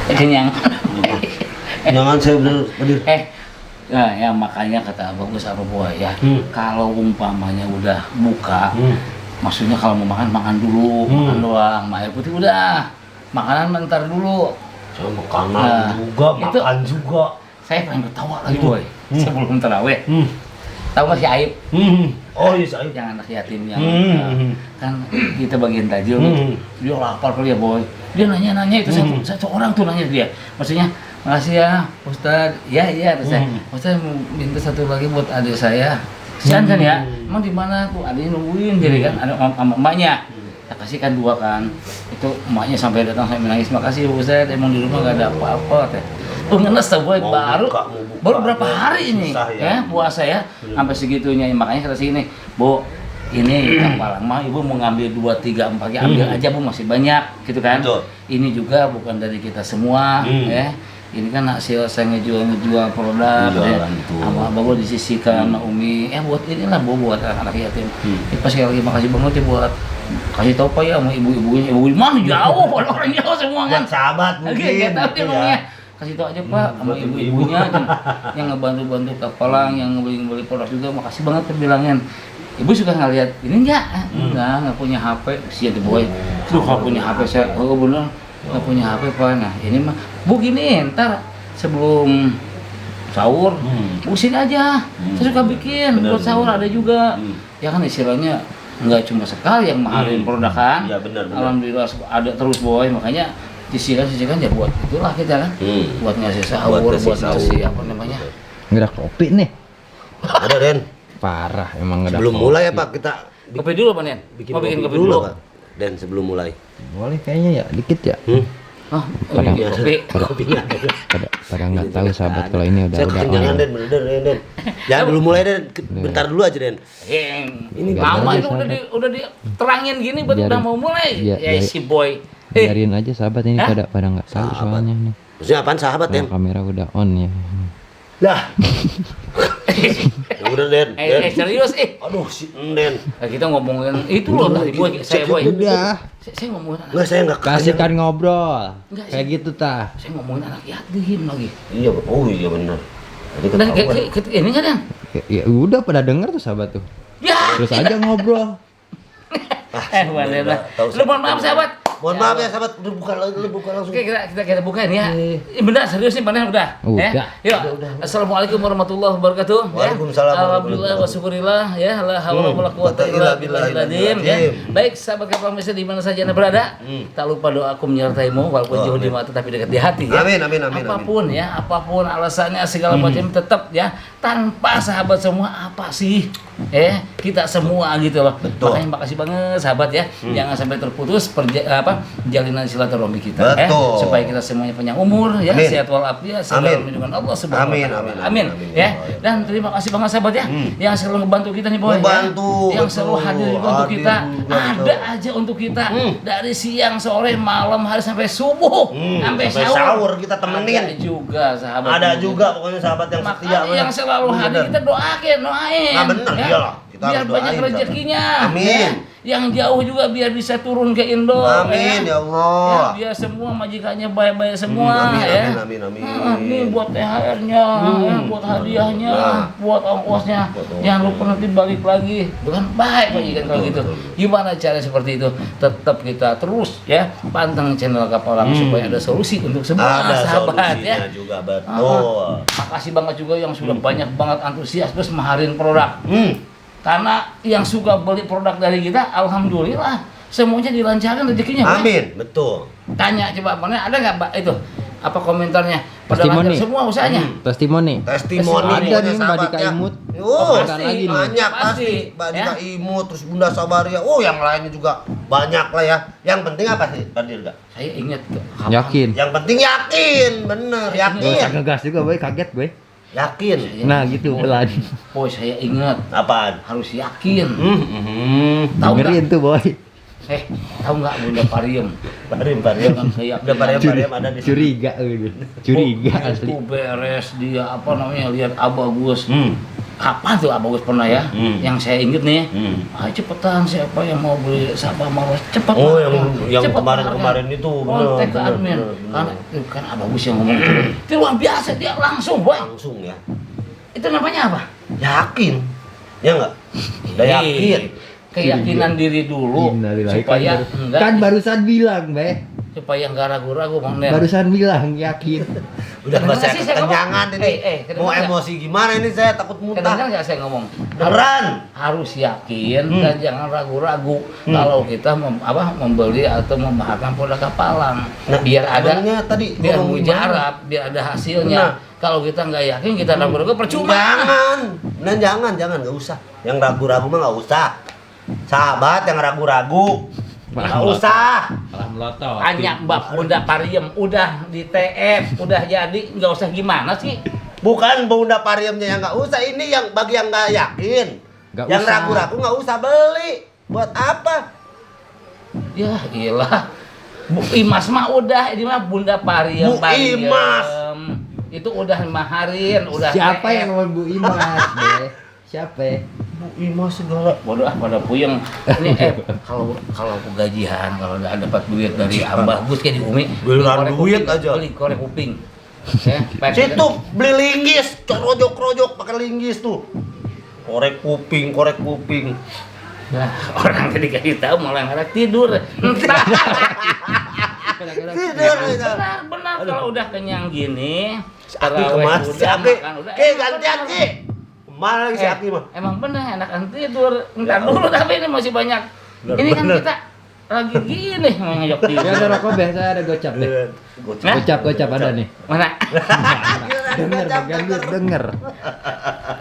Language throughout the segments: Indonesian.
Kenyang. Jangan saya bener. Nah, ya makanya kata bagus apa buah ya. Kalau umpamanya udah buka, maksudnya kalau mau makan dulu, makan doang, air putih udah. Makanan bentar dulu. Saya makanan juga, itu, makan juga. Saya pengen ketawa lagi boy. Sebelum taraweh. Tahu nggak si Aib? Oh iya si Aib. Yang anak yatim yang kan kita bagian tajil. Dia lapar kali ya boy. Dia nanya itu satu orang tuh nanya dia. Maksudnya, makasih ya Ustad. Iya terus saya. Ustad minta satu lagi buat adik saya. Kesian kan ya? Emang di mana tuh adiknya nungguin jadi kan ada emaknya. Tak kasih kan 2 kan. Itu emaknya sampai datang sampai menangis. Makasih Ustad, emang di rumah gak ada apa-apa teh. Ngenes tuh boy baru berapa hari ini ya puasa ya sampai segitunya. Makanya kata sini Bu, ini yang paling mah ibu mau ngambil 2, 3, 4 ya ambil aja Bu, masih banyak gitu kan. Betul. Ini juga bukan dari kita semua ya. Ini kan hasil saya ngejual produk ya. Sama Bapak disisihkan Umi buat inilah Bu, buat anak yatim. Pas sekali lagi makasih banget ya buat kasih tau Pak ya sama ibu-ibunya. Ibu mana jauh, orang jauh semua kan. Buat sahabat mungkin. Oke, tapi ngomongnya kasih tau aja Pak sama ibu-ibunya yang ngebantu-bantu kapalang, yang ngebeli produk juga. Makasih banget bilangin. Ibu suka ngeliat ini enggak punya HP. Kasihan tuh boy. Tuh kalau punya HP saya, bener nggak punya HP Pak. Nah ini mah Bu gini, ntar sebelum sahur, sini aja. Saya suka bikin buat sahur ada juga. Ya kan istilahnya nggak cuma sekali yang mahalin produk kan. Iya benar. Alhamdulillah ada terus boy, makanya sisihkan ya buat itulah kita kan. Buat ngasih sahur, buat ngasih apa namanya. Nggak ada kopi nih. Ada Den. Parah emang nggak ada. Sebelum mulai ya Pak kita Kopi dulu Pak Nen. Mau bikin kopi dulu Pak. Dan sebelum mulai. Boleh kayaknya ya, dikit ya. Kopinya. Pada nggak tahu sahabat kalau ini udah Jangan Den, bener Den. Jangan dulu mulai Den, bentar dulu aja Den. Ini lama itu udah diterangin gini baru udah mau mulai. Ya si boy. Biarin aja sahabat ini pada nggak tahu soalnya nih. Maksudnya apaan sahabat Den? Kamera udah on ya. Lah. Udah Den. Serius Aduh si Den. Kita ngomongin itu loh tadi saya boy. Udah. Saya ngomongin anak. Enggak, saya enggak Kasihkan ngobrol. Kayak gitu tah. Saya ngomongin anak yatim lagi. Iya, oh iya benar. Dan ini kan yang Ya udah pada denger tuh sahabat tuh. ya. Terus aja ngobrol. Lu mohon maaf sahabat. Mohon maaf ya sahabat, udah buka langsung. Oke, kita bukain ya. Ini benar serius nih Panen udah. Yuk. Assalamualaikum warahmatullahi wabarakatuh. Waalaikumsalam. Alhamdulillah wa syukurillah ya. La haula wala quwata illa billahil azim ya. Baik sahabat Kapal Mesa di mana saja Anda berada. Tak lupa doaku menyertaimu walaupun jauh di mata tapi dekat di hati ya. Amin. Apapun alasannya segala macam tetap ya. Tanpa sahabat semua apa sih? Kita semua gitu loh. Makanya makasih banget sahabat ya. Jangan sampai terputus jalinan silaturahmi kita supaya kita semuanya panjang umur ya, sehat walafiat, segala lindungan Allah Subhanahu wa taala. Amin. Ya. Dan terima kasih banget sahabat ya yang selalu ngebantu kita nih boy. Yang selalu hadir juga untuk kita. Ada aja untuk kita dari siang, sore, malam, hari sampai subuh, sampai sahur kita temenin. Ada juga sahabat. Ada juga pokoknya sahabat yang setia. Yang selalu hadir kita doain. Nah benar iyalah. Biar banyak rezekinya. Amin. Yang jauh juga biar bisa turun ke Indo. Amin ya Allah. Biar semua majikannya baik-baik semua. Amin. Ini buat THR-nya, buat hadiahnya, buat ongkosnya. Jangan lupa nanti balik lagi. Bukan baik majikan kalau gitu. Gimana cara seperti itu? Tetap kita terus ya pantang channel Kapalang supaya ada solusi untuk semua sahabat ya. Juga betul. Makasih banget juga yang sudah banyak banget antusias terus maharin produk. Karena yang suka beli produk dari kita, alhamdulillah semuanya dilancarkan rezekinya. Amin, betul. Tanya coba mana ada nggak Mbak itu apa komentarnya? Testimoni. Semua usahanya. Testimoni. Ada nih Mbak Dika Imut. Pasti banyak pasti. Mbak Dika Imut terus Bunda Sabaria. Yang lainnya juga banyak lah ya. Yang penting apa sih, Pak Dirga? Saya ingat Yakin. Yang penting yakin, bener yakin. Gak ngegas juga boy, kaget boy. Yakin. Nah gitu pelan. Boy saya ingat. Apaan? Harus yakin. Dengerin tuh boy. Tahu nggak Bunda Pariem? Pariem. Udah Pariem ada di Curiga gitu. Curiga asli. Itu beres dia apa namanya lihat Abah Gus. Kapan tuh Abah Gus pernah ya? Yang saya inget nih, cepetan siapa yang mau beli Sabah Marwah cepat. Oh, yang kemarin itu kontak ke admin. Kan Abah Gus yang ngomong itu luar biasa, dia langsung boy. Langsung ya. Itu namanya apa? Yakin. Ya enggak? Udah yakin. Keyakinan diri dulu supaya enggak kan barusan bilang, Be. Supaya enggak ragu-ragu Bang Nen. Barusan bilang yakin. Udah Kedengeran saya sih saya kekenyangan ini. kedengeran Mau nggak? emosi gimana ini saya takut Kedengeran muntah. nggak saya ngomong? Beneran. Harus yakin dan jangan ragu-ragu kalau kita membeli atau membahagkan produk kapalang. Nah, Biar ada emangnya tadi biar ngomong mujarab, biar ada hasilnya. Nah. Kalau kita nggak yakin, kita ragu-ragu percuma. Jangan, nggak usah. Yang ragu-ragu mah nggak usah. Sahabat yang ragu-ragu, nggak usah. Malah melotot. Tanya Mbak Bunda Pariem, udah di TF, udah jadi, nggak usah gimana sih? Bukan Bunda Pariemnya yang nggak usah. Ini yang bagi yang nggak yakin. Nggak Yang usah. ragu-ragu nggak usah beli. Buat apa? Ya iyalah. Bu Imas mah udah, ini mah Bunda Pariem. Bu Imas. Itu udah maharin, udah Siapa TF. yang mau Bu Imas, Be? Siapa? Bu Imas segala. Bodoh pada puyeng. Ini kalau aku gajian, kalau nggak dapat duit dari Abah Gus kayak di Umi, Beneran beli korek duit kuping, aja. beli korek kuping. Ya, pakai- Situ beli linggis, krojok pakai linggis tuh. Korek kuping. Nah, orang tadi kasih tahu malah ngarep tidur. Entah. Benar kalau udah kenyang gini, Aki kemana si udah Aki? makan udah. Ki gantian Ki. Kemana lagi si Aki mah? Emang benar enakan tidur. Entar dulu tapi ini masih banyak. Ini kan Bener. kita lagi gini mau ngajak tidur. Ya ada rokok, Be. Saya ada gocap deh. Hah? Gocap ada nih. Mana? Denger.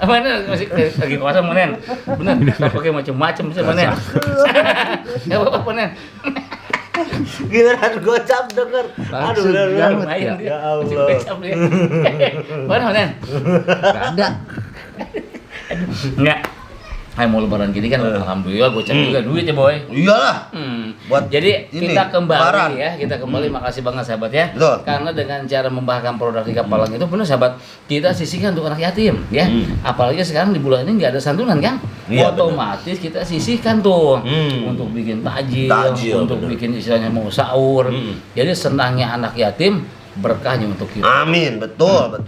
Mana masih lagi kuasa Monen. Bener, pakai macam-macam sih Monen. Ya apa Monen? Giliran gocap denger. Langsung bener. banget. Lumayan dia. Ya Allah. Masih kecap dia. Mana Monen? Gak ada. Enggak. Hai mau lebaran gini kan alhamdulillah gocap juga duit ya boy. Iyalah. Buat Jadi ini, kita kembali lebaran. ya, kita kembali makasih banget sahabat ya. Betul. Karena dengan cara membahagkan produk di Kapalang itu benar sahabat, kita sisihkan untuk anak yatim ya. Apalagi sekarang di bulan ini nggak ada santunan kan? Iya, Otomatis kita sisihkan tuh untuk bikin takjil, untuk bener. bikin istilahnya mau sahur. Jadi senangnya anak yatim, berkahnya untuk kita. Amin, betul Pak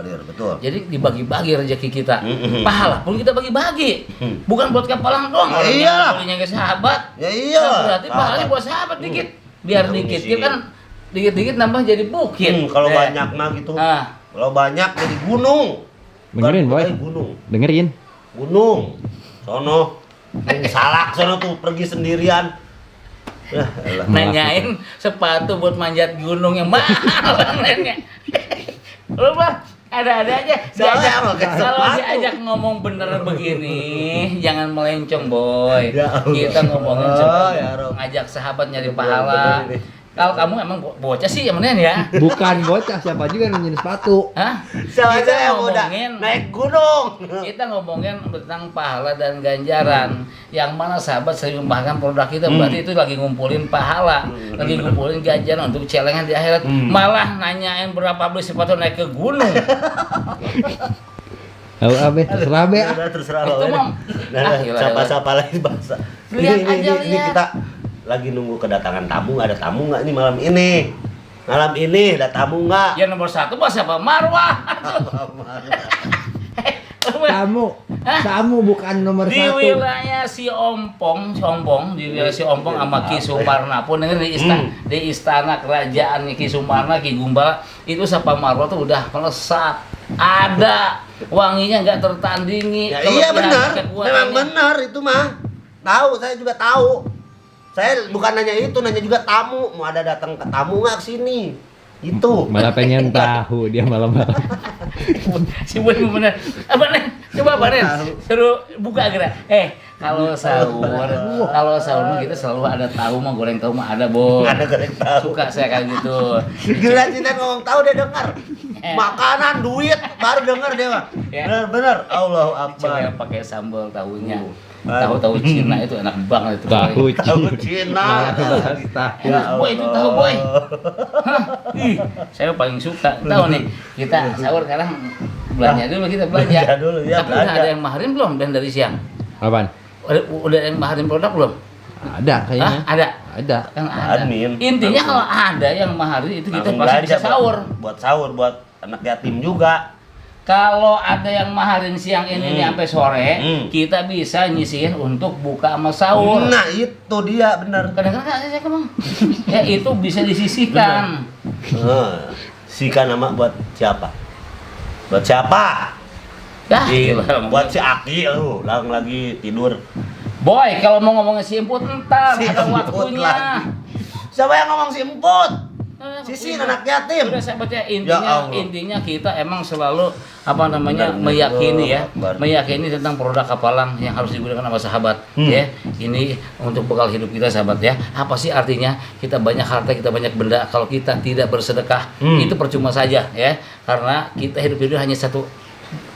Dir, betul. Jadi dibagi-bagi rezeki kita. Pahala pun kita bagi-bagi. Bukan buat Kapalang doang. Kalau Iyalah. belinya ke sahabat. Ya iyalah. Nah, berarti pahalanya buat sahabat dikit. Biar Ya, dikit ngisi. ya kan dikit-dikit nambah jadi bukit. Kalau Eh, banyak mah gitu. Ah, Kalau banyak jadi gunung. Dengerin, Boy. Gunung. Dengerin. Gunung. Sono. Salak sono tuh pergi sendirian. Ya, elah. nanyain sepatu buat manjat gunung yang mahal nanya. Lu mah ada-ada aja. Saya mah kayak Kalau sepatu. diajak ngomong bener begini, jangan melencong boy. Ya Allah. Kita ngomongin Oh, sebenarnya, ya Rob. ngajak sahabat nyari Bener, pahala. bener ini. Kalau kamu emang bocah sih ya menen ya. Bukan bocah, siapa juga yang nanyain sepatu. Hah? Saya Kita yang udah ngomongin naik gunung. kita ngomongin tentang pahala dan ganjaran. Yang mana sahabat sering membahagkan produk kita berarti itu lagi ngumpulin pahala, lagi ngumpulin ganjaran untuk celengan di akhirat. Malah nanyain berapa beli sepatu naik ke gunung. Tahu Abe, terserah Be. Udah terserah Itu lo. mah Nah, gila, siapa-siapa lagi bahasa. Lihat aja, Ini lihat. kita lagi nunggu kedatangan tamu. Ada tamu nggak nih malam ini? Malam ini ada tamu nggak? Ya nomor satu pas siapa Marwah. Tamu bukan nomor Di satu. wilayah si Ompong, di wilayah si Ompong sama Ki Suparna pun dengerin di istana kerajaan Ki Suparna, Ki Gumbala itu Sapa Marwah tuh udah melesat. Ada wanginya nggak tertandingi. Ya, iya benar, Kekuatannya. memang benar itu mah. Tahu, saya juga tahu. Saya bukan nanya itu, nanya juga tamu. Mau ada datang ke tamu nggak ke sini? Itu. Malah pengen tahu dia malam-malam. Si Boy bener. Apa nih? Coba Pak Nen, suruh buka gerak. Kalau sahur mah kita selalu ada tahu mah goreng tahu mah ada, Bo. Ada goreng tahu. Suka saya kayak gitu. Gila sih ngomong tahu dia dengar. Makanan, duit, baru dengar dia mah. Ya. Bener. Allahu Coba Akbar. pakai sambal tahunya. Tahu Cina itu enak banget itu. Tahu Tahu Cina. Tahu. Boy itu tahu Boy. Hah? Ih, saya paling suka. Tahu nih, kita sahur sekarang Belanja dulu kita belanja. Belanja dulu, ya, Tapi udah belanja. ada yang maharin belum dan dari siang? Apaan? Udah yang maharin produk belum? Ada kayaknya. Ada. Ada. Kan ada. Admin. Intinya Langsung. kalau ada yang maharin itu kita Langsung pasti belanja bisa sahur. buat sahur buat anak yatim juga. Kalau ada yang maharin siang ini nih sampai sore, kita bisa nyisihin untuk buka sama sahur. Nah, itu dia benar. Kadang-kadang saya ngomong, ya itu bisa disisihkan. Sika nama buat siapa? Buat siapa? Ya, Buat si Aki lu, lagi tidur. Boy, kalau mau ngomongin si Emput entar Si ada Emput waktunya. lagi. Siapa yang ngomong si Emput? Sisi anak yatim. Udah saya baca Ya Allah. intinya kita emang selalu apa namanya Benar, meyakini ya, Akbar. meyakini tentang produk kapalang yang harus digunakan sama sahabat ya. Ini untuk bekal hidup kita sahabat ya. Apa sih artinya kita banyak harta, kita banyak benda kalau kita tidak bersedekah itu percuma saja ya. Karena kita hidup hanya satu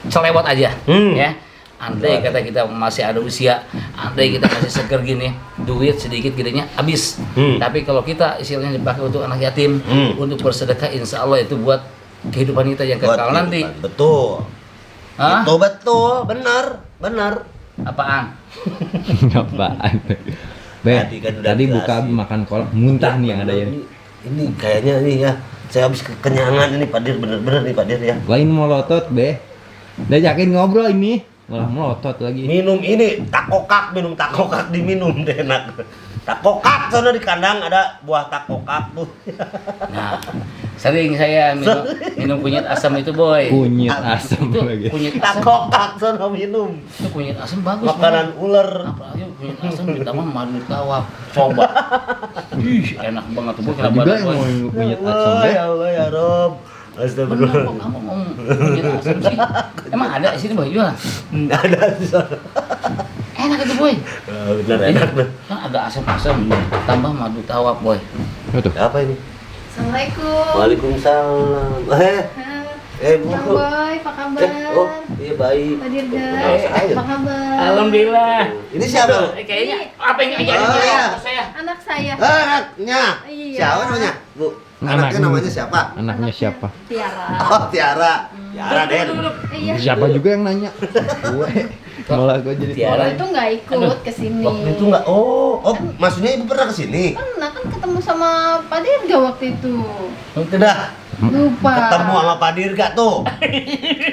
selewat aja ya. Andai kata kita masih ada usia, andai kita masih seger gini, duit sedikit gedenya habis. Tapi kalau kita istilahnya dipakai untuk anak yatim, untuk bersedekah, insya Allah itu buat kehidupan kita yang Buat kekal nanti. kehidupan. Betul. Hah? Itu betul, benar. Apaan? Apaan? Be, Tadi kan udah tadi buka jelasin. makan kolak muntah nih yang ada ya. Ini kayaknya nih ya. Saya habis kekenyangan ini Pak Dir, bener-bener nih Pak Dir ya. Lain melotot, Be. Udah yakin ngobrol ini. Malah melotot lagi. Minum ini takokak, minum takokak diminum deh enak. Takokak sana di kandang ada buah takokak tuh. Nah, sering saya minum kunyit asam itu boy. Kunyit asam Itu lagi. kunyit asam. Takokak sana minum. Itu kunyit asam bagus. Makanan Boy. ular. Apalagi kunyit asam ditambah madu tawar. Coba. Ih, enak banget tuh boy. Ada juga yang mau minum kunyit asam, Be. Ya Allah ya Rob. Bener Astagfirullah. kok kamu ngomong kunyit asam sih? Emang ada di sini boy jual? Ada di sana. Enak itu boy. Bener enak tuh. Kan ada asam-asam tambah madu tawar boy. Apa tuh? Apa ini? Assalamualaikum. Waalaikumsalam. Bu. Bang Boy, apa kabar? Oh, iya baik. Pak Dirga, Saya. apa kabar? Alhamdulillah. Ini siapa? Kayaknya apa yang ngajarin Oh, dia? iya. Saya. Anak saya. Anaknya. Iya. Siapa namanya? Bu. Anaknya Anaknya. namanya siapa? Anaknya siapa? Tiara. Oh, Tiara. Tiara, Den. Iya. Siapa juga yang nanya? Gue. Malah gue jadi Tiara. Waktu itu nggak ikut ke sini. Waktu itu enggak. Oh, maksudnya Ibu pernah ke sini? Pernah kan ketemu sama Pak Dirga waktu itu. Tidak. Lupa. Ketemu sama Pak Dirga tuh.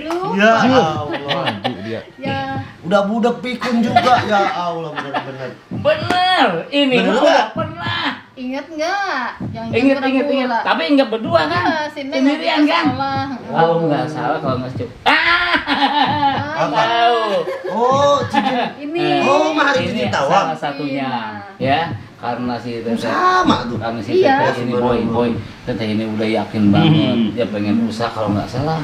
Lupa. Ya Allah. maju dia. Ya. Udah budak pikun juga. Ya Allah, benar-benar. Bener, ini Bener gua nggak? udah pernah. Ingat nggak? Yang Ingat. gula. Tapi ingat berdua kan? Iya, si Neng Sendirian nggak kan? salah. Kalau nggak salah, kalau nggak cukup. Apa? Tahu. Oh, cincin. Ini. Oh, mahar Ini cincin tawar. salah satunya, ya. Karena si Teteh, Sama tuh. karena si Iya. Teteh ini boy, Teteh ini udah yakin banget, dia pengen usaha kalau nggak salah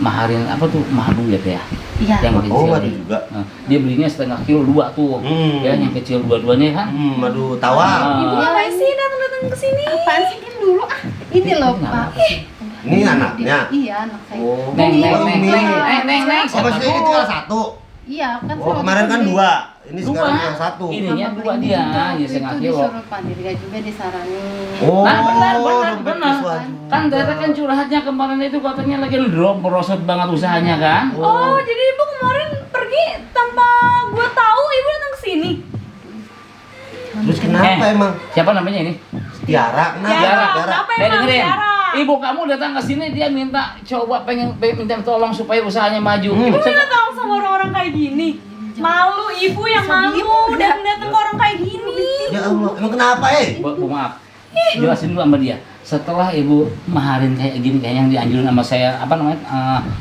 maharin apa tuh madu ya teh ya? Iya. Yang kecil. Oh, madu juga. Nah, dia belinya setengah kilo 2 tuh, ya yang kecil dua-duanya kan. Madu tawar. Ibu ngapain sih datang ke sini? Apaan sih Diam dulu ah? Ini loh Ini Pak. apa sih? Ini anaknya. Iya anak saya. Oh. Neng, Oh, siapa maksudnya ini tuh? tinggal satu. Iya kan. Oh, sama kemarin kan Pak 2. Ini Dua. sekarang yang satu. Ininya Sama dua Pak dia, juga, ya waktu setengah itu kilo. disuruh Pak Dirga juga disaranin. Oh, Nah, benar, dompet benar. Kiswaju. Kan Tete kan curhatnya kemarin itu katanya lagi drop merosot banget usahanya kan? Oh, jadi ibu kemarin pergi tanpa gua tahu ibu datang ke sini. Terus kenapa emang? Siapa namanya ini? Tiara, kenapa? Tiara, Tiara. kenapa Eh, emang dengerin. Tiara? Ibu kamu datang ke sini dia minta coba pengen minta tolong supaya usahanya maju. Ibu Ibu minta tolong sama orang-orang kayak gini. Malu, ibu yang malu dan datang ke orang kayak gini. Ya Allah, emang kenapa Bu, maaf. Jelasin dulu sama dia. Setelah ibu maharin kayak gini kayak yang dianjurin sama saya apa namanya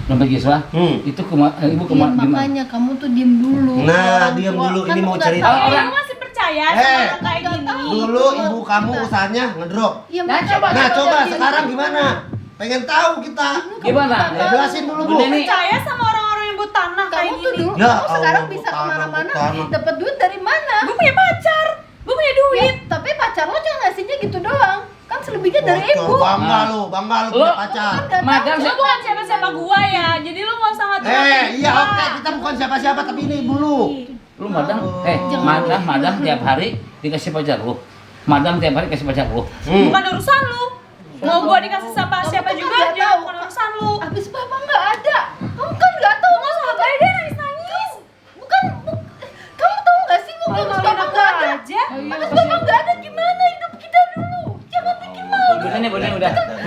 dompet Giswa, itu ibu Iya kemarin makanya kamu tuh diem dulu. Nah, Orang diem tua dulu, kan ini mau nggak cerita. tahu. Orang- Ibu masih percaya sama orang kayak gini. Dulu ibu kamu usahanya ngedrop. Iya, Nah, makanya coba, Nah, coba diem sekarang dulu. gimana? Pengen tahu kita. gimana? Ya, jelasin dulu, Bu. Bunda ini Percaya sama orang-orang yang buat tanah kayak Kamu tuh gini. dulu, Ya kamu sekarang Allah, bisa bukan, kemana-mana bukan. dapat duit dari mana? Gue punya pacar, gue punya duit. Tapi pacar lo cuma ngasihnya gitu doang. Kan selebihnya dari Bocor, ibu. Bangga lu Lu- punya pacar. Kan nggak Madam, tahu. Lu bukan siapa-siapa gua ya, jadi lu nggak usah ngatur-ngatur Iya gua. oke, kita bukan siapa-siapa tapi ini ibu lu. lu madam, Jangan. madam tiap hari dikasih pacar lu. Madam tiap hari kasih pacar lu. Bukan urusan lu. Mau gua dikasih sama Kamu siapa tuh juga nggak aja, tahu. bukan urusan lu. Abis papa nggak ada. Kamu Terus bapak nggak ada gimana hidup kita dulu? Jangan bikin malu. Udah nih, udah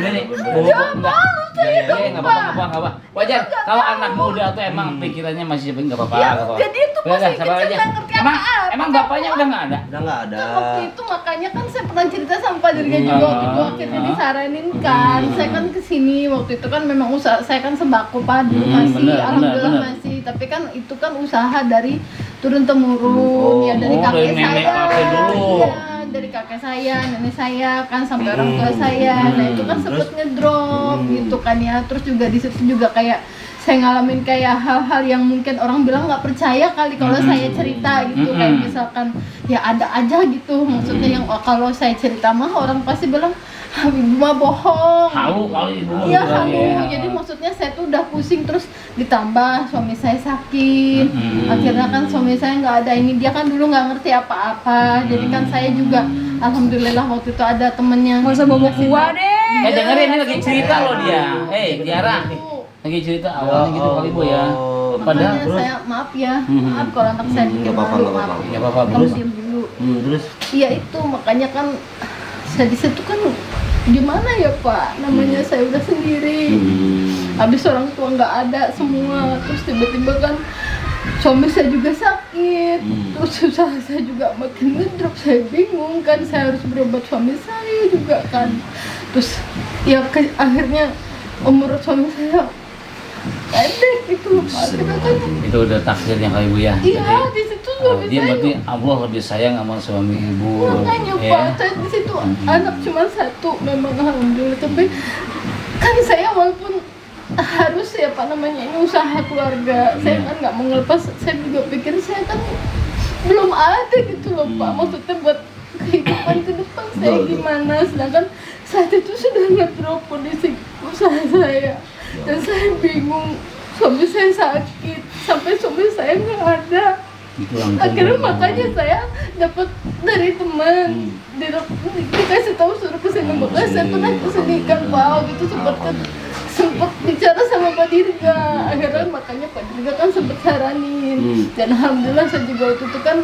nih. Jangan malu saya dong, Enggak Pak. apa-apa. Wajar kalau anak muda tuh emang pikirannya masih enggak apa-apa, Ya, enggak apa-apa. jadi itu Udah, masih sabar kecil aja. nggak ngerti Emang apa-apa. bapaknya udah enggak ada. Udah nggak ada. Nah, waktu itu makanya kan saya pernah cerita sama Pak Dirga juga waktu itu akhirnya disaranin kan. Saya kan kesini waktu itu kan memang usaha saya kan sembako Pak dulu masih bener, alhamdulillah bener. masih, tapi kan itu kan usaha dari turun temurun ya dari Oh, kakek dari nenek saya. kakek dulu. Iya, dari kakek saya, nenek saya kan sampai orang tua saya. Nah, itu kan sempet ngedrop gitu kan ya. Terus juga di situ juga kayak saya ngalamin kayak hal-hal yang mungkin orang bilang nggak percaya kali kalau saya cerita gitu, kayak misalkan ya ada aja gitu, maksudnya yang kalau saya cerita mah orang pasti bilang ibu mah bohong. Halu kali ibu. Iya halu. Jadi maksudnya saya tuh udah pusing, terus ditambah suami saya sakit. Akhirnya kan suami saya nggak ada ini, dia kan dulu nggak ngerti apa-apa. Jadi kan saya juga alhamdulillah waktu itu ada temennya. Nggak usah bawa gua deh. Dengerin ini lagi cerita loh dia. Tiara. Lagi cerita awalnya gitu kali Bu ya. Padahal Makanya saya maaf ya, maaf kalau anak saya bikin Nggak apa-apa, malu, nggak maaf. apa-apa. enggak apa-apa Kamu terus. diam dulu. Terus Iya itu makanya kan saya di situ kan gimana ya Pak, namanya saya udah sendiri. Habis orang tua nggak ada semua, terus tiba-tiba kan suami saya juga sakit, terus usaha saya juga makin ngedrop, saya bingung kan, saya harus berobat suami saya juga kan. Terus ya akhirnya umur suami saya pendek gitu, akhirnya kan Itu udah takdirnya kali Bu ya. iya di situ suami Dia saya. berarti Allah lebih sayang sama suami ibu. Makanya ya. Pak, saya di situ anak cuma satu, memang alhamdulillah. Tapi kan saya walaupun harus ya Pak namanya ini usaha keluarga, saya kan nggak mau ngelepas. Saya juga pikir saya kan belum ada gitu loh Pak. Maksudnya buat kehidupan ke depan saya gimana. Sedangkan saat itu sudah ngedrop kondisi usaha saya dan saya bingung. Suami saya sakit, sampai suami saya nggak ada. Itu yang Akhirnya makanya saya dapat dari teman dikasih tahu suruh kesini, makanya saya pernah kesini kan Pak gitu, sempat bicara sama Pak Dirga. Akhirnya makanya Pak Dirga kan sempat saranin dan alhamdulillah saya juga waktu itu kan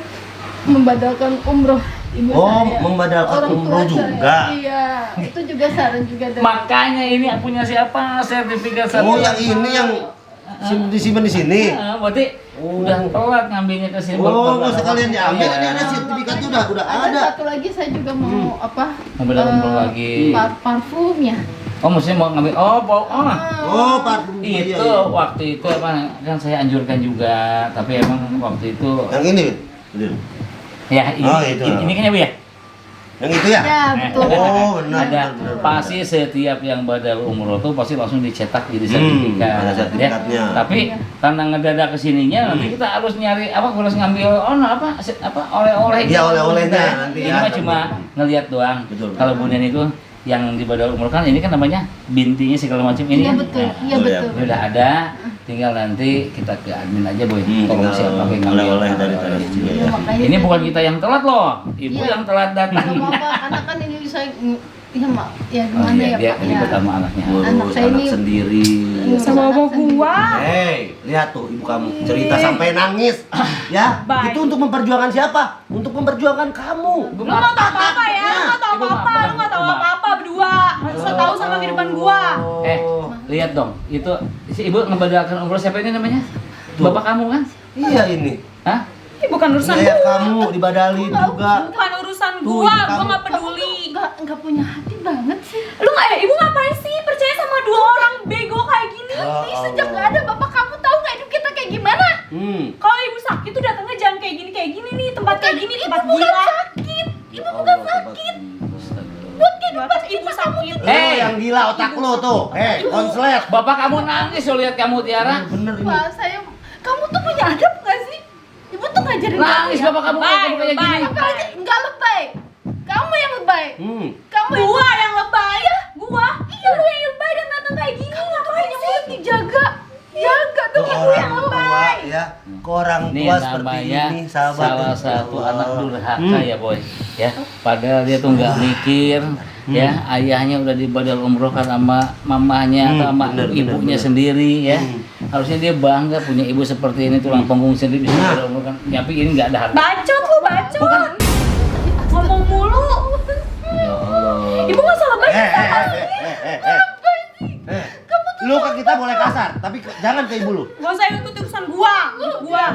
membadalkan umroh ibu saya. Membadalkan Orang tua umroh saya. juga. Iya, itu juga saran juga dari Makanya ini punya siapa sertifikat yang ini yang disimpan di sini. Berarti udah telat ngambilnya ke sini. Nggak sekalian diambil, ini ada sertifikatnya udah ada ada. satu lagi saya juga mau Mau beli umroh lagi. parfum ya. Oh, maksudnya mau ngambil. Parfum Itu waktu itu emang kan saya anjurkan juga, tapi emang waktu itu Yang ini, Udin. ya itu. ini kan ya Bu ya. Yang itu ya? Ya betul. Oh, benar. Ada benar. pasti setiap yang badal umroh tuh pasti langsung dicetak jadi sertifikat. ada sertifikatnya. Ya. Tapi karena ngedadak kesininya nanti kita harus nyari harus ngambil oleh-oleh. Iya, oleh-olehnya Nah, nanti ini ya. mah cuma ngelihat doang. Betul. Kalau Bunen itu yang di badal umroh kan ini kan namanya bintinya segala macam ini. Iya kan? betul. Nah, Iya betul ya. betul. udah ada, tinggal nanti kita ke admin aja Boy. Tolong tinggal siapa yang ngambil oleh-oleh dari tadi. Ya, makanya Ini saya- bukan kita yang telat loh, ibu Iya. yang telat datang. Nggak apa-apa, karena kan ini saya ya mak ya Oh gimana iya, ya dia Pak ini ya. pertama anaknya. Anak Ngurus saya anak ini- sendiri. Sama bawa gua. Hei, lihat tuh ibu kamu cerita sampai nangis. Ya, Baik. itu untuk memperjuangkan siapa? Untuk memperjuangkan kamu. Lu nggak tahu apa-apa ya, lu nggak tahu apa-apa, lu nggak tahu apa-apa berdua. Harus tahu sama kehidupan gua. Lihat dong, itu si ibu ngebadalkan umroh siapa ini namanya? Bapak kamu kan? Iya ini. Hah? Ini bukan urusan Saya gua. kamu dibadalin juga. Bukan urusan Tuh, gua kamu- nggak peduli. Nggak punya hati banget sih. Lu nggak ibu ngapain sih percaya sama dua orang bego kayak gini? Ih, sejak nggak ada bapak kamu tahu nggak hidup kita kayak gimana? Kalau ibu sakit tuh datangnya jangan kayak gini nih, tempat kayak gini, tempat Bukan gila. sakit. Ibu bukan sakit. Buat kehidupan Pas ibu sakit. Yang gila otak lo tuh. Konslet. Bapak kamu nangis lo lihat kamu Tiara. Bener ini. Pak, kamu tuh punya adab nggak sih? Ibu tuh ngajarin Nangis ya. bapak kamu Lebay, kayak gini. lebay. Apalagi nggak lebay. Kamu yang lebay. Kamu yang Gua yang lebay. Gua. Iya lu yang lebay dan datang kayak gini. Kamu ngapain sih? Dijaga. Jaga dong ibu yang lebay. Ya, ke orang Ini tua seperti namanya ini, sahabat. salah satu Allah. anak durhaka ya Boy. Ya, padahal dia tuh nggak mikir. Ya, ayahnya udah dibadal umrohkan sama mamahnya atau sama bener, ibunya bener. sendiri ya. Harusnya dia bangga punya ibu seperti ini tulang punggung sendiri bisa dibadal umrohkan. Tapi ini nggak ada harga. Bacot lu, bacot. Abang Lu ke kita boleh kasar, tapi jangan ke ibu lu. gak usah ikut urusan gua.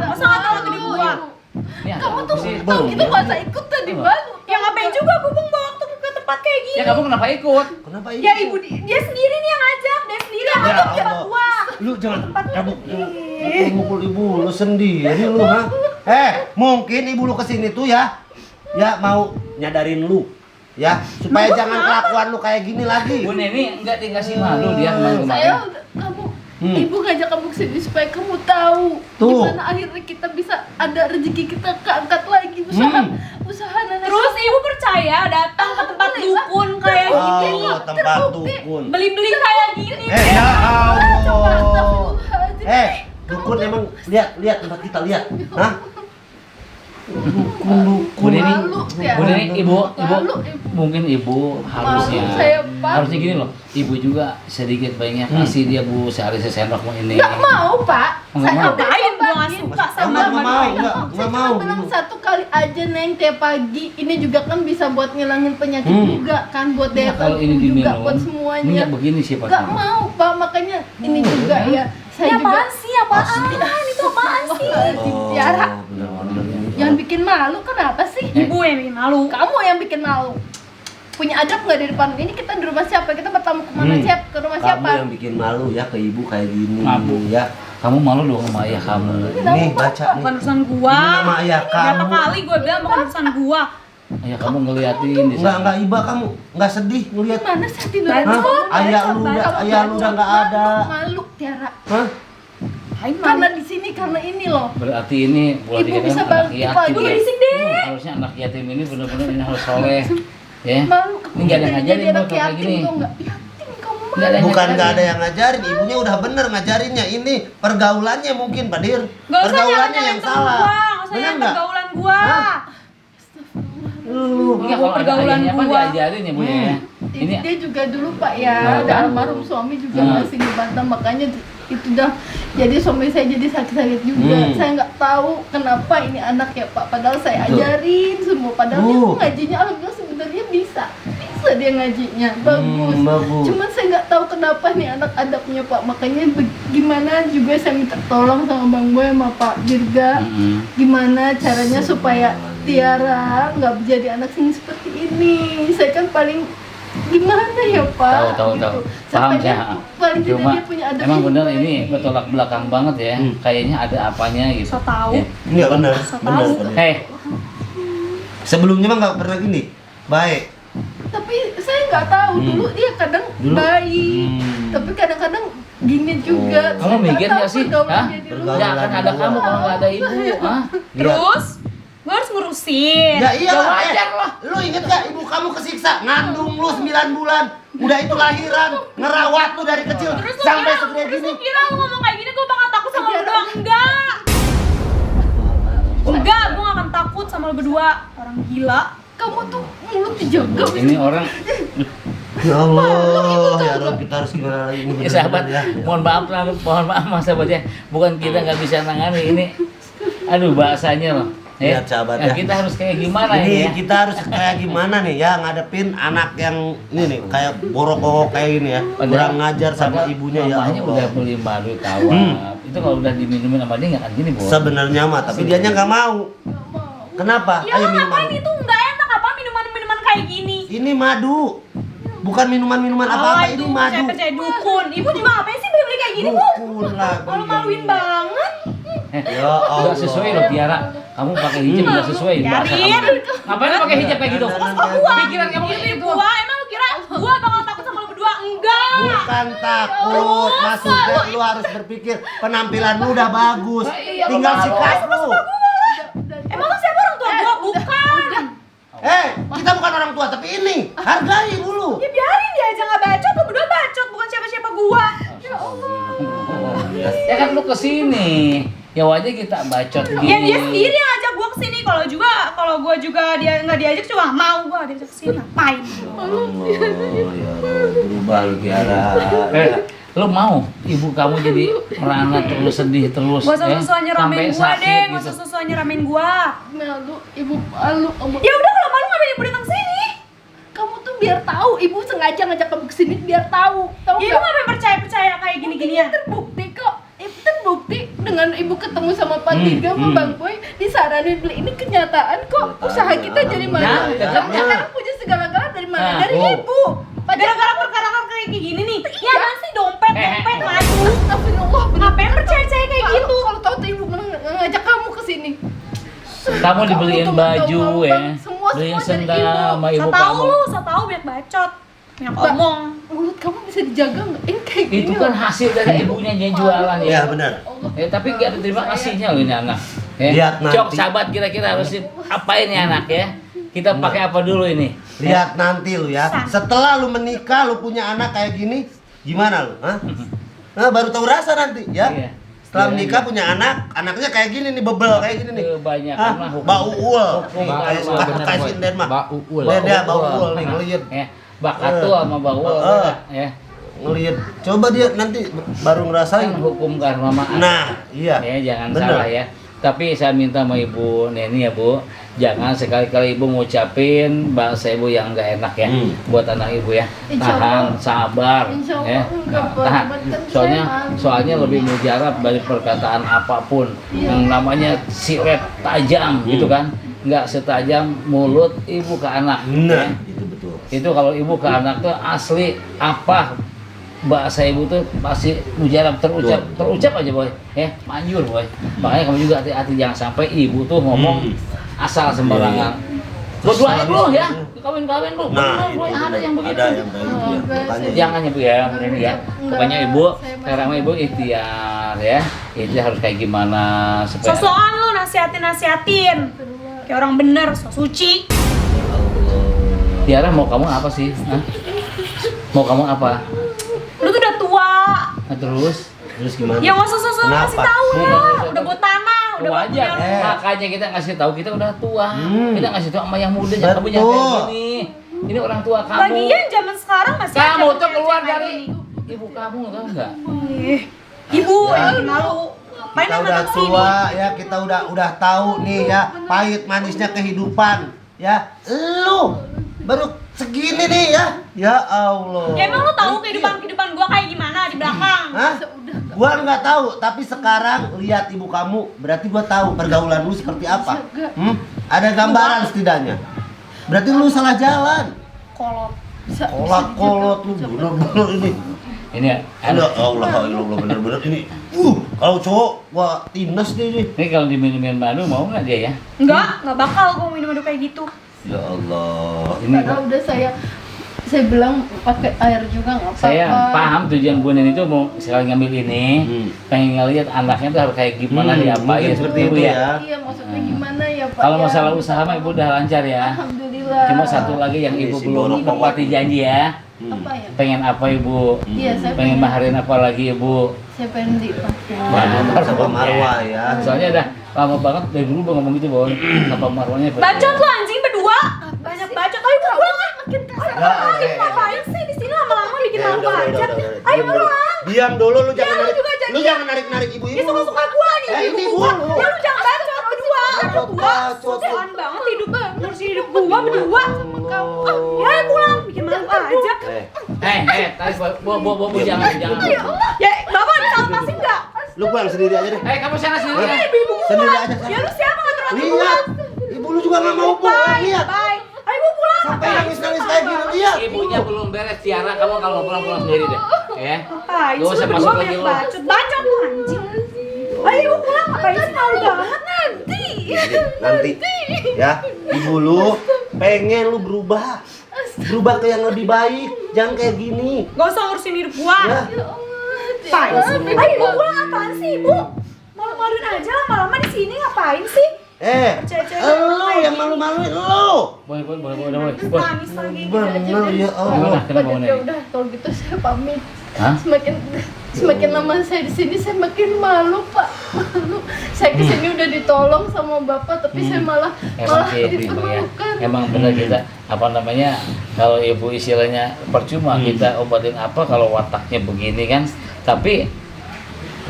Masa nggak tahu tadi gua? Ini Kamu ada tuh apa sih? tahu gitu masa ikut tadi baru. Ya ngapain juga gua bawa waktu ke tempat kayak gini. Ya kamu kenapa ikut? Kenapa Ya ibu dia sendiri nih yang ngajak, dia sendiri yang ngajak ke tempat gua. Lu jangan mukul ibu lu sendiri lu, ha? Mungkin ibu lu kesini tuh ya mau nyadarin lu. Ya, supaya jangan kelakuan lu kayak gini lagi. Bu Neni enggak dikasih malu dia Saya kemarin. udah ibu ngajak kamu kesini supaya kamu tahu Tuh. gimana akhirnya kita bisa ada rezeki kita keangkat lagi usaha nenek. Terus ibu percaya datang ke tempat dukun kayak gini, Oh, tempat dukun. beli-beli kayak gini. Ya Allah. Astagfirullahaladzim. Dukun emang lihat tempat kita lihat. Hah? Bu Neni, Malu, ya. Bu Neni, ibu, Malu, mungkin ibu harusnya, Malu saya, Pak. harusnya gini loh, ibu juga sedikit banyak kasih dia Bu sehari sesendok mau ini. Nggak mau, Pak. Nggak mau. Ngapain gua nggak suka sama Nggak teman mau, gue. nggak Saya mau. cuma bilang satu kali aja Neng tiap pagi. Ini juga kan bisa buat ngilangin penyakit juga kan, buat Ya, daya kalau ini tahan juga diminum, buat ini semuanya. nggak begini sih Pak. Nggak mau, Pak. Makanya ini juga ya. Saya Ini juga apaan sih? Apaan? Itu apaan sih? Tiara. Bener-bener ini. Jangan bikin malu, kenapa sih? Ibu yang bikin malu. Kamu yang bikin malu. Punya adab nggak di depan? Ini kita di rumah siapa? Kita bertamu kemana siapa? Ke rumah Kamu siapa? yang bikin malu ya ke ibu kayak gini. Malu. Ya. Kamu malu dong sama ayah kamu. Nih baca nih. Bukan urusan gua. Ini nama ayah Berapa kamu. kali gua bilang bukan urusan gua. Ayah kamu ngeliatin di Enggak sana. iba kamu. Enggak sedih ngelihat. Gimana sih tidur? Bacot. Ayah lu udah enggak ada. Malu, Tiara. Hah? Aing Karena malu. di sini karena ini loh. Berarti ini boleh Ibu dikatakan bisa anak bangkit yatim. lagi. Ibu ya. berisik deh. Harusnya anak yatim ini benar-benar ini harus soleh. Ya. Malu. Ini nggak ada Jadi ngajarin anak buat kayak yatim gini. tuh nggak yatim kamu Nggak ada Bukan ngajarin. enggak ada yang ngajarin, ibunya udah bener ngajarinnya. Ini pergaulannya mungkin, Pak Dir. Gak usah Pergaulannya nyalain yang temen salah. gua. Gak usah Bener nyalain enggak? pergaulan gua. Hah? Lu Enggak, kalau ada pergaulan ayahnya apa gua. diajarin ya Bu ya. Ini dia juga dulu Pak ya, Nah, ada kan? almarhum suami juga Nah. masih dibantah, makanya itu dah jadi suami saya jadi sakit-sakit juga. Saya nggak tahu kenapa ini anak ya Pak, padahal saya Betul. ajarin semua, padahal dia Bu. tuh ngajinya alhamdulillah sebenarnya bisa dia ngajinya bagus. bagus. Cuman saya nggak tahu kenapa nih anak adabnya Pak, makanya gimana juga saya minta tolong sama Bang Boy sama Pak Dirga, gimana caranya supaya Tiara nggak jadi anak sing seperti ini. Saya kan paling gimana ya Pak? tahu. Gitu. Paham Sampai dia saya. paling tidak Cuma dia punya adab emang yang bener baik. ini bertolak belakang banget ya. Kayaknya ada apanya gitu. So tahu. Ya. Enggak bener. So Bener. tahu. Bener. Hei, Sebelumnya mah enggak pernah gini. Baik. Tapi saya nggak tahu dulu dia kadang Dulu? baik, tapi kadang-kadang gini juga. Kamu Saya nggak mikir tahu nggak sih? pergaulannya Hah? di Pergaulan rumah. nggak akan ada kamu kalau nggak ada ibu. Hah? Terus gua harus ngurusin. Ya iya Ya wajar lah. Lu inget gak ibu kamu kesiksa ngandung lu 9 bulan. Udah itu lahiran, ngerawat lu dari kecil Terus lu sampai kira, segede terus lu gini. kira lu ngomong kayak gini gua bakal takut sama lu berdua? Enggak. Enggak, gua gak akan takut sama lu berdua. Orang gila. Kamu tuh mulut dijaga. Ini orang Ya Allah, ya Allah kita harus gimana lagi ini ya sahabat, bener-bener ya. mohon maaf mas sahabat ya. Bukan kita nggak bisa nangani ini. Aduh bahasanya loh. Lihat, sahabat, ya. Kita harus kayak gimana Ini ini ya? kita harus kayak gimana nih ya ngadepin anak yang ini nih kayak borok-borok kayak ini ya. Kurang ngajar sama ibunya ya Mamanya udah Allah. beli baru tawar. Itu kalau udah diminumin sama dia nggak akan gini bos. Sebenarnya mah tapi dianya nggak mau. Kenapa? Ya Ayo ngapain minuman. itu enggak enak apa minuman-minuman kayak gini? Ini madu. Bukan minuman-minuman apa-apa, ini madu. Saya percaya dukun. Ibu juga ngapain sih beli-beli kayak gini, Bu? Dukun lah. Malu-maluin banget. Ya Allah. Nggak sesuai loh Tiara. Kamu pakai hijab nggak sesuai. bahasa Biarin. kamu. Ngapain lu pakai hijab kayak gitu? Pikiran kamu kayak gitu. Gua emang lu kira gua bakal takut sama lu berdua? Enggak. Bukan takut, maksudnya lu harus berpikir penampilan lu udah bagus. Tinggal sikap lu. Emang lu siapa orang tua gua? Bukan. Kita bukan orang tua tapi ini hargai dulu. Ya biarin dia aja nggak bacot, lu berdua bacot, bukan siapa-siapa gua. Ya kan lu kesini. Ya wajar kita bacot gini. Ya dia sendiri yang ajak gua kesini. Kalau gua juga dia nggak diajak juga nggak mau gua diajak kesini. Ngapain? Oh, ya berubah lu Tiara. Lu mau ibu kamu jadi merana terus sedih terus Gak usah susuan nyeramein sampai gua sakit deh, gak gitu. usah susuan nyeramein gua. Malu, ibu malu. Ya udah kalau malu ngapain ibu datang sini? Kamu tuh biar tahu, ibu sengaja ngajak kamu kesini biar tahu. Tahu Ibu nggak? nggak percaya kayak gini-ginian. Terbukti kok. Itu terbukti dengan ibu ketemu sama Pak Tiga sama Bang Boy disaranin beli, ini kenyataan kok. Usaha kita jadi mana? Ya, Kamu sekarang punya segala-galanya dari mana? Nah, Dari ibu. Gara-gara perkara kayak gini nih. Ya kan sih dompet maju. Astagfirullah. Ngapain percaya kayak gitu? Kalau tahu tuh ibu ngajak kamu ke sini. Kamu dibeliin tuh baju tahu, ya, semua beliin dari sendal ibu. sama ibu kamu. So tau banyak bacot. Yang Mbak, ngomong. mulut kamu bisa dijaga nggak? Ini kayak gini. Itu kan loh. hasil dari ibunya yang jualan Iya ya. benar. Allah. Ya, tapi nggak ada terima kasihnya loh ini anak. Ya. Lihat nanti. Cok sahabat kira-kira harus apain ya anak ya? Kita pakai apa dulu ini? Lihat nanti lu ya. Setelah lu menikah, lu punya anak kayak gini, gimana lu? Hah? Nah, baru tahu rasa nanti ya. Iya. Setelah Iya, menikah iya. punya anak, anaknya kayak gini nih, bebel kayak gini nih. Kebanyakan mah hukum. Bau uul. Hukum Kayak karma. suka kayak sinden mah. Bau uul. Beda bau uul nih ngeliat. Ya, bakatu sama bawul ya. Ngeliat. Coba dia nanti baru ngerasain. Kan hukum karma mah. Nah, iya. Ya, jangan Bener. salah ya. Tapi saya minta sama Ibu Neni ya Bu, jangan sekali-kali Ibu ngucapin bahasa Ibu yang enggak enak ya buat anak Ibu ya. Insya Tahan, Allah. sabar Insya Allah ya. enggak, Pak. Tahan. Cuman kan Soalnya saya soalnya lebih mujarab dari perkataan apapun yang namanya silet tajam gitu kan. Enggak setajam mulut ibu ke anak. Nah, ya. itu betul. Itu kalau ibu ke anak tuh asli apa bahasa ibu tuh pasti mujarab terucap aja boy ya, manjur boy. Makanya kamu juga hati-hati jangan sampai ibu tuh ngomong asal sembarangan. Berdoa lu ya, kawin-kawin lu. Nah, Bener, boy, itu ada yang begitu. Ada yang kayak gitu ya. Makanya Jangan ya bu ya, ini ya. Pokoknya ibu, Saya masih- sekarang ibu ikhtiar ya. Itu harus kayak gimana supaya. Sosokan lu nasihatin. Kayak orang bener, so suci. Tiara mau kamu apa sih? Hah? Mau kamu apa? Lu tuh udah tua. Nah, terus gimana? Ya nggak usah sosok Kenapa? ngasih tahu Bukan, ya. bukan. Udah buat tanah, udah buat wajar, punya lu. makanya kita ngasih tahu kita udah tua. Kita ngasih tahu sama yang muda, jangan kamu Betul. jangan kayak gini. Ini orang tua kamu. Lagian zaman sekarang masih ada Kamu tuh cewek-cewek keluar kayak dari gini. ibu kamu, tahu nggak? Ibu yang bikin malu. Main Kita sama udah anak sini. tua ya, kita udah tahu nih ya pahit manisnya kehidupan ya. Lu baru segini nih ya. Ya Allah. Ya emang lu tahu kehidupan gua kayak gimana di belakang? Hah? Gua nggak tahu, tapi sekarang lihat ibu kamu, berarti gua tahu pergaulan lu seperti apa. Ada gambaran setidaknya. Berarti lu salah jalan. Kolot. Kolot lu bener-bener ini. Ini ya, Ada Allah bener-bener ini. Kalau cowok gua timnas deh ini. ini kalau diminum madu mau nggak dia ya? Nggak bakal gua minum kayak gitu. Ya Allah. Ini Padahal udah saya bilang pakai air juga nggak apa-apa. saya paham tujuan Bu Neni itu mau sekali ngambil ini, pengen ngeliat anaknya tuh harus kayak gimana diapain mungkin seperti seperti ibu itu ya. ya. Iya, maksudnya gimana ya Pak? Kalau ya? masalah usaha mah ibu udah lancar ya. Alhamdulillah. Cuma satu lagi yang ibu Si belum Borok menepati janji ya. apa ya? Pengen apa ibu? Iya, saya Pengen maharin apa lagi ibu? Saya pengen dipakai. Waduh, sama marwah ya. Soalnya udah lama banget dari dulu gua ngomong gitu boy. Apa marwahnya? Bacot lu anjing berdua. Banyak bacot. Ayo pulang ah. Makin kasar. Ya, Ngapain sih di sini lama-lama bikin Ya, malu udah, aja. udah. Ayo Diam dulu. pulang. Diam dulu lu jangan lu narik. juga jadi Lu ya. jangan narik ibu-ibu. Dia suka-suka gua nih. ini ibu gua. Ya lu jangan bacot berdua. Bacot. Sosokan banget hidup ngurusin hidup gua berdua sama kamu. Ya ayo pulang bikin malu aja. Tadi bu jangan. Ya bapak bisa lepasin nggak? Lu pulang sendiri aja deh. Kamu sana sini. Ibu gua. Sendiri aja Ya sana. lu siapa ngatur-ngatur gua? Lihat. Ibu lu juga nggak mau pulang, Bye. lihat. Bye. Ayo gua pulang. Sampai nangis-nangis kayak gini, lihat. Ibunya belum beres Tiara, kamu kalau mau pulang sendiri deh. Ya. Ngapain Gak sih usah lu masuk berdua lagi banyak lu. bacot. Bacot lu anjing. Ayo gua pulang ngapain sih malu banget nanti. Nanti ya, ibu lu pengen lu berubah. Berubah ke yang lebih baik, jangan kayak gini. Gak usah ngurusin hidup gua. Ya. Apaan sih? Ayo gua pulang apaan sih ibu? Malu-maluin aja lama-lama di sini ngapain sih? Lu yang malu-maluin lu. Boleh. Nangis lagi. Bener ya Allah. Kenapa Udah, Bu ya Neni? udah kalau gitu saya pamit. Hah? Semakin lama saya di sini saya makin malu Pak. Malu. Saya di sini udah ditolong sama Bapak tapi saya malah Emang sih ibu ya. diperlukan. Emang benar kita apa namanya kalau ibu istilahnya percuma kita obatin apa kalau wataknya begini kan. Tapi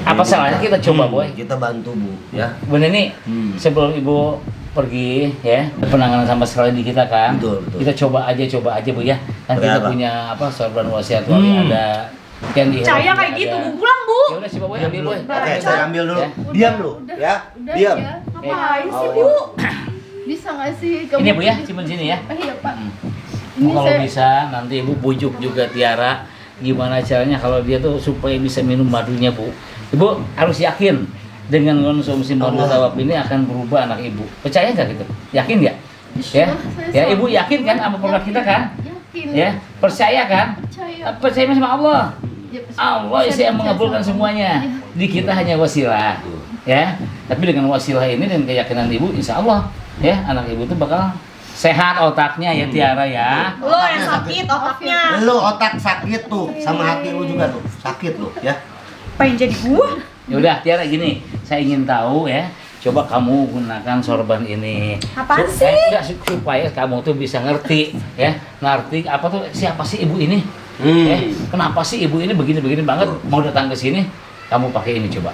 apa salahnya kita coba boy. Kita bantu bu, ya. Bu Neni, sebelum ibu pergi ya, penanganan sama sekali di kita kan. Betul. Kita coba aja Bu ya. Kan kita Berapa? punya sorban wasiat wali ada yang di Percaya kayak gitu, Bu. Pulang, Bu. Ya udah coba ambil Boy. Oke, saya ambil dulu. Ya. Diam lu, ya. Udah Diam. ya. Ngapain sih, Oh, Bu? Bisa nggak sih kamu? Ini Bu ya, simpen sini ya. Iya Pak. Bu, Ini kalau saya bisa nanti Ibu bujuk juga Tiara gimana caranya kalau dia tuh supaya bisa minum madunya Bu. Ibu harus yakin dengan konsumsi madu tawab ini akan berubah anak Ibu. Percaya nggak gitu? Yakin nggak? Ya, ya Ibu yakin kan sama produk kita kan? yakin. Ya, percaya kan? Percaya. Percaya sama Allah. Ya, Allah saya sih yang percaya mengabulkan sama semuanya. Allah. Di kita hanya wasilah. Ya, tapi dengan wasilah ini dan keyakinan Ibu, insya Allah ya anak Ibu tuh bakal sehat otaknya ya Tiara ya. Lo yang sakit otaknya. Lu otak sakit tuh, sama hati lu juga tuh. Sakit lu, ya. Pengen jadi gua? Ya udah Tiara gini, saya ingin tahu ya. Coba kamu gunakan sorban ini. Apaan sih? Enggak, supaya kamu tuh bisa ngerti ya. Ngerti apa tuh siapa sih ibu ini? Kenapa sih ibu ini begini-begini banget mau datang ke sini? Kamu pakai ini coba.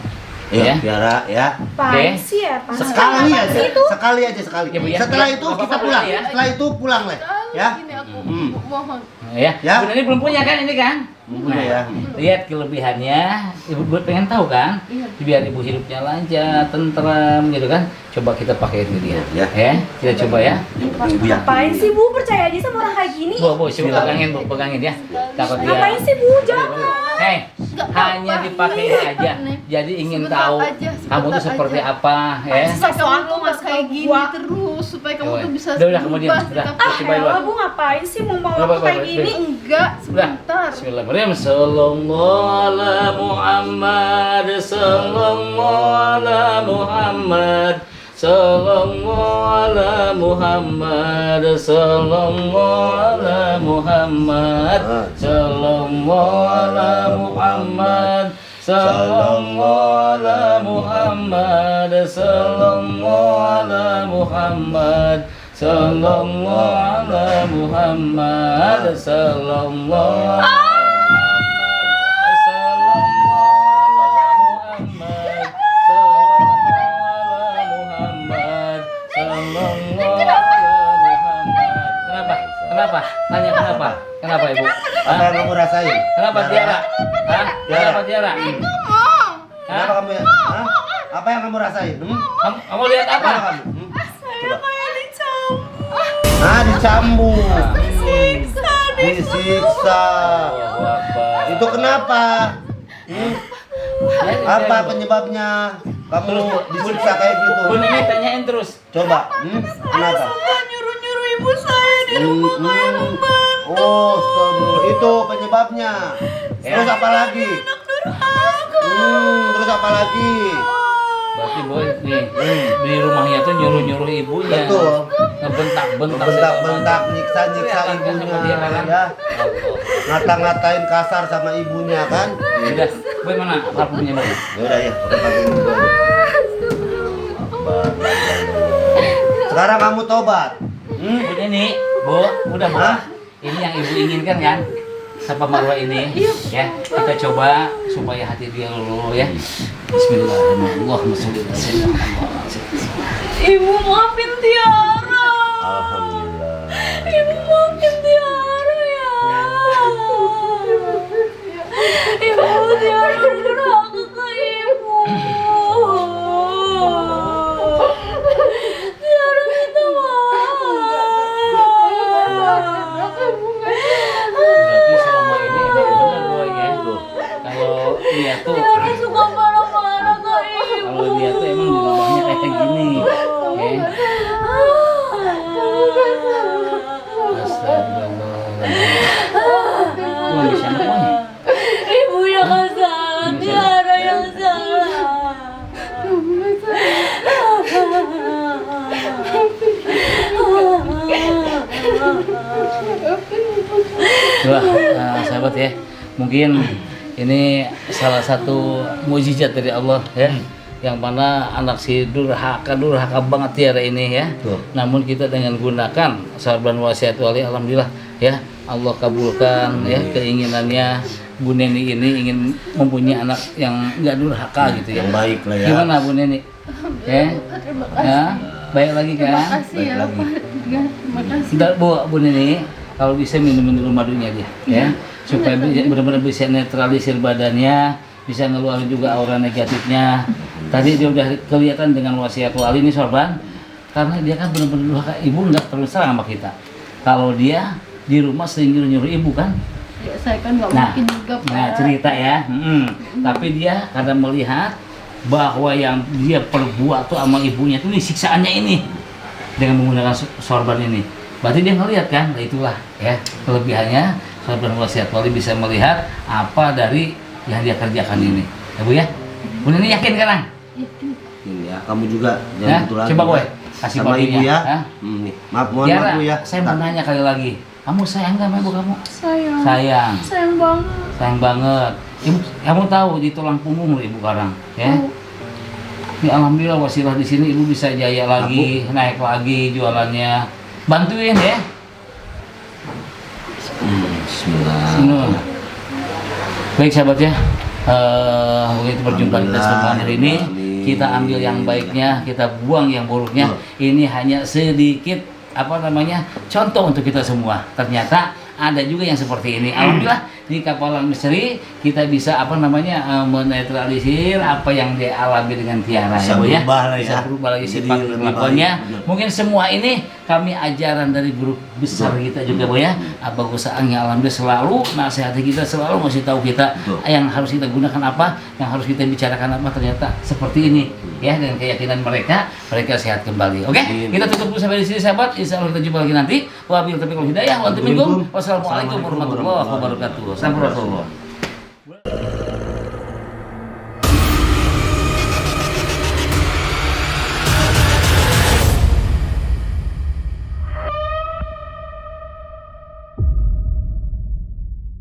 Ya, Tiara, ya. Apaan sih ya? Apaan sih? Sekali Apaan aja, sih itu? sekali aja sekali. Ya, Bu, ya. Setelah Ya, itu nggak kita apa-apa pulang. ya. Setelah itu pulang, Le. Ya. Ini aku Hmm. mohon. Ya. Ya. Bu ini belum punya kan ini kan? Punya ya. Lihat kelebihannya, ibu buat pengen tahu kan? Iya. Biar ibu hidupnya lancar, tentram gitu kan? Coba kita pakai ini dia. Ya. Kita coba ya. Ibu yakin. Ngapain sih, Bu? Percaya aja sama orang kayak gini. Bu, coba pegangin, Bu, pegangin ya. Takut dia. Ngapain sih, Bu? Jangan. Hei, Nggak apa-apa. hanya dipakai aja. Jadi ingin Sebentar tahu aja, kamu tuh sebentar seperti aja. apa ya? Supaya Kamu kamu tuh nggak ngasih kayak tahu gini gua. terus supaya kamu Ya, tuh bisa udah, kemudian, berubah udah. sikap Ah, Coba, Ibu. elah, Bu, ngapain sih mau Udah, aku kayak Ibu. gini? Enggak, Udah. sebentar. Bismillahirrahmanirrahim. Sallallahu ala Muhammad. Sallallahu ala Muhammad. Sallallahu ala Muhammad. Sallallahu ala Muhammad. Sallallahu ala Muhammad. Sallallahu ala Muhammad. Sallallahu ala Muhammad. Sallallahu ala Muhammad. Sallallahu Kenapa? Tanya kenapa? Kenapa Ibu? Apa yang kamu rasain? Kenapa Tiara? Hah? Kenapa Tiara? Kenapa kamu ya? Hah? Apa yang kamu rasain? Kamu lihat apa? Apa kamu? Saya kayak dicambuk. Ah, dicambuk. Disiksa. Disiksa. Itu kenapa? Apa penyebabnya kamu disiksa kayak gitu? Bu Nini tanyain terus. Coba. Kenapa? Nyuruh-nyuruh ibu saya di rumah kayak rumah. Oh, itu penyebabnya. Terus apa lagi? Terus apa lagi? Berarti Boy nih di rumahnya tuh nyuruh-nyuruh ibunya. Betul. Ngebentak-bentak. Bentak-bentak, nyiksa-nyiksa ibunya, ya. Ngata-ngatain kasar sama ibunya kan? Udah, Boy mana parfumnya Boy? Ya udah ya, udah pakai dulu. Sekarang kamu tobat. Bu Nini, Bu, udah Bu. Hah? Ini yang ibu inginkan kan? Safa Marwah ini, ya kita coba supaya hati dia luluh ya. Bismillahirrahmanirrahim. Ibu maafin Tiara. Alhamdulillah. Ibu maafin Tiara ya. Ibu Tiara durhaka ke ibu. Tiara minta Berarti selama ini emang benar Boy ya. Kalau dia tuh Tiara suka marah-marah ke ibu. kalau dia tuh emang di rumahnya kayak gini. Ya. Astagfirullahaladzim. Wah, bisa namanya. Ibu yang salah, Tiara yang salah. Wah, sahabat ya, mungkin ini salah satu mukjizat dari Allah ya, yang mana anak si durhaka banget Tiara ini ya. Betul. Namun kita dengan gunakan sorban wasiat wali, alhamdulillah ya, Allah kabulkan ya keinginannya. Bu Neni ini ingin mempunyai anak yang nggak durhaka gitu ya. Yang baik lah ya. Gimana Bu Neni? Ya, Terima ya. kasih. Baik lagi Terima kan? kasih ya Pak. Ya, terima kasih. Sudah Bu Nini, kalau bisa minum dulu madunya dia, ya, supaya benar-benar bisa netralisir badannya, bisa ngeluarin juga aura negatifnya. Tadi dia udah kelihatan dengan wasiat wali ini sorban, karena dia kan benar-benar durhaka. Ibu nggak terus terang sama kita. Kalau dia di rumah sering nyuruh ibu kan, Ya, saya kan nggak nah, mungkin juga Pak. nah cerita ya, tapi dia karena melihat bahwa yang dia perbuat tuh sama ibunya tuh ini siksaannya ini dengan menggunakan sorban ini. Berarti dia ngelihat kan, nah itulah ya kelebihannya sorban wasiat wali bisa melihat apa dari yang dia kerjakan ini. Ya Bu ya, Bu ini yakin sekarang? Ini ya, kamu juga Ya, jangan betul lagi. coba ya. boy, kasih Sama papinya. ibu ya. Hah? Nih, maaf, mohon maaf Tiara, Bu ya. saya mau nanya kali lagi, kamu sayang nggak sama ibu kamu? Sayang. Sayang, Sayang banget. sayang banget. Ibu, kamu tahu di tulang punggung loh ibu sekarang, ya? Oh. Ya alhamdulillah wasilah di sini ibu bisa jaya lagi, naik lagi jualannya. Bantuin ya. Bismillah. Sini. Baik sahabat ya. Begitu perjumpaan kita setelah hari ini. Kita ambil yang baiknya, kita buang yang buruknya. Ini hanya sedikit contoh untuk kita semua. Ternyata ada juga yang seperti ini. Alhamdulillah di Kapalan Misteri kita bisa menetralisir apa yang dia alami dengan Tiara Bisa ya Bu ya. berubah lah ya. Bisa berubah lagi Jadi sifat lebih kelakuannya. baik. Benar. Mungkin semua ini kami ajaran dari guru besar kita juga Bu ya. Abah Gusaang yang alhamdulillah selalu nasihati kita, selalu ngasih tahu kita Betul. yang harus kita gunakan apa, yang harus kita bicarakan apa, ternyata seperti ini ya, dengan keyakinan mereka sehat kembali. Oke? Amin. Kita tutup dulu sampai di sini sahabat. Insyaallah kita jumpa lagi nanti. Wabillahi taufiq wal hidayah. Wassalamualaikum warahmatullahi wabarakatuh. Sampai jumpa.